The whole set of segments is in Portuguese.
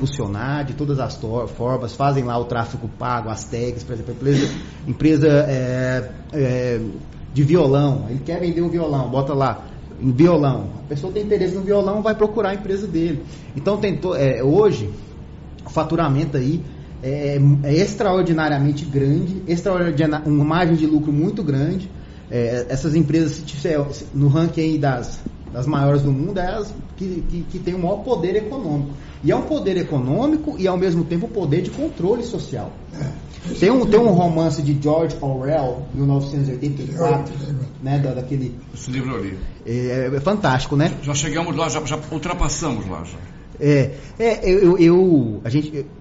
impulsionar de todas as formas, fazem lá o tráfego pago, as tags, por exemplo, empresa de violão, ele quer vender um violão, bota lá, em violão, a pessoa tem interesse no violão, vai procurar a empresa dele. Então hoje o faturamento aí é extraordinariamente grande, uma margem de lucro muito grande. Essas empresas, se tiver no ranking aí das maiores do mundo, é as que tem o maior poder econômico. E é um poder econômico e ao mesmo tempo um poder de controle social. Tem um romance de George Orwell, 1984, né, daquele... Esse livro eu li. É fantástico, né? Já chegamos lá, já ultrapassamos lá. Já.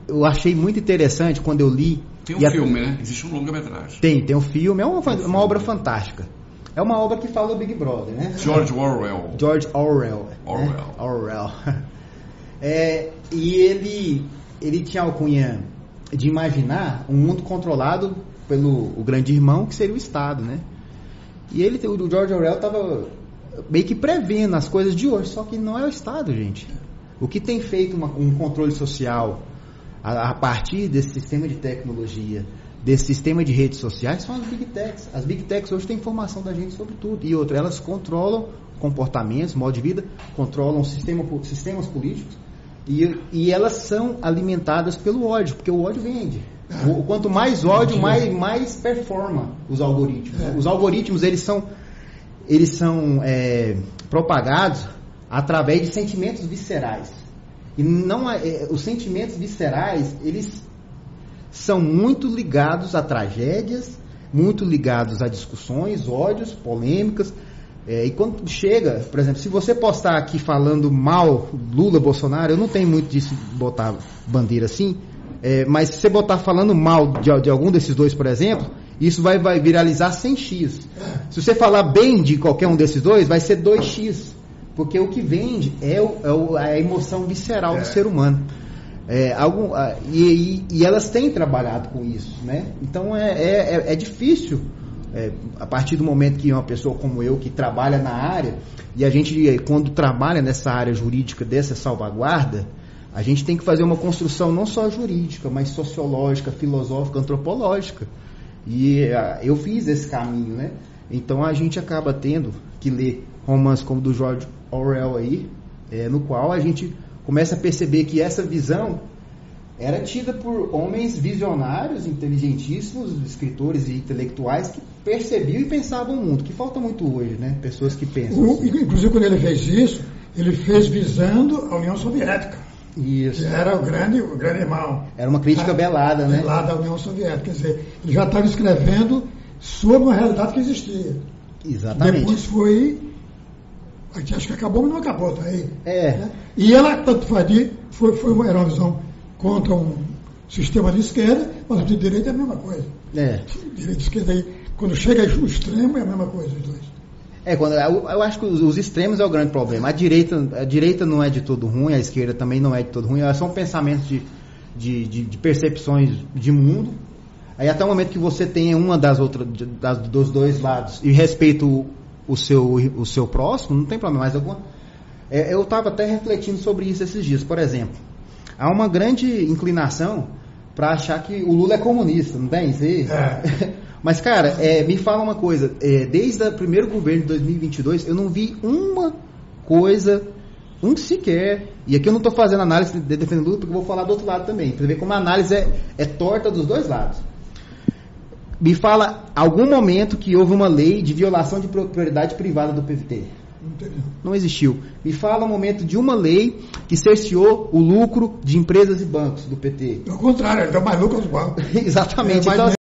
Eu achei muito interessante quando eu li. Tem um filme, né? Existe um longa-metragem. Tem um filme, é uma obra fantástica. É uma obra que fala do Big Brother, né? George Orwell. George Orwell. Orwell. Né? Orwell. E ele tinha a alcunha de imaginar um mundo controlado pelo o grande irmão, que seria o Estado, né? E o George Orwell estava meio que prevendo as coisas de hoje, só que não é o Estado, gente. O que tem feito um controle social a partir desse sistema de tecnologia, desse sistema de redes sociais, são as Big Techs. As Big Techs hoje têm informação da gente sobre tudo. E outra, elas controlam comportamentos, modo de vida, controlam sistemas políticos e elas são alimentadas pelo ódio, porque o ódio vende. Quanto mais ódio, mais performa os algoritmos. Os algoritmos, eles são propagados através de sentimentos viscerais. E os sentimentos viscerais, eles são muito ligados a tragédias, muito ligados a discussões, ódios, polêmicas. E quando chega, por exemplo, se você postar aqui falando mal Lula, Bolsonaro, eu não tenho muito disso de botar bandeira assim, mas se você botar falando mal de algum desses dois, por exemplo, isso vai viralizar 100x. Se você falar bem de qualquer um desses dois, vai ser 2x. Porque o que vende é a emoção visceral do ser humano. E elas têm trabalhado com isso, né? Então é difícil, a partir do momento que uma pessoa como eu, que trabalha na área, e a gente, quando trabalha nessa área jurídica, dessa salvaguarda, a gente tem que fazer uma construção não só jurídica, mas sociológica, filosófica, antropológica. E eu fiz esse caminho, né? Então a gente acaba tendo que ler romances como o do George Orwell aí, no qual a gente começa a perceber que essa visão era tida por homens visionários, inteligentíssimos, escritores e intelectuais que percebiam e pensavam o mundo, que falta muito hoje, né? Pessoas que pensam assim. Inclusive, quando ele fez isso, ele fez visando a União Soviética. Isso. Que era o grande irmão. Era uma crítica velada, né? Velada da União Soviética. Quer dizer, ele já estava escrevendo sobre uma realidade que existia. Exatamente. Depois foi... Acho que acabou, mas não acabou, tá aí. Né? E ela, tanto era uma visão contra um sistema de esquerda, mas o de direita é a mesma coisa. Direita e esquerda aí, quando chega ao extremo, é a mesma coisa, os dois. Eu acho que os extremos é o grande problema. A direita não é de todo ruim, a esquerda também não é de todo ruim. São pensamentos de percepções de mundo. Aí até o momento que você tenha uma dos dois lados e respeito o seu próximo, não tem problema. Mas eu estava até refletindo sobre isso esses dias. Por exemplo, há uma grande inclinação para achar que o Lula é comunista, não tem isso aí? Mas, cara, me fala uma coisa. Desde o primeiro governo de 2022, eu não vi uma coisa, sequer. E aqui eu não estou fazendo análise de defendendo Lula, porque eu vou falar do outro lado também. Para ver como a análise é torta dos dois lados. Me fala algum momento que houve uma lei de violação de propriedade privada do PVT. Não existiu. Me fala um momento de uma lei que cerceou o lucro de empresas e bancos do PT. Ao contrário, ele deu mais lucro aos bancos. Exatamente.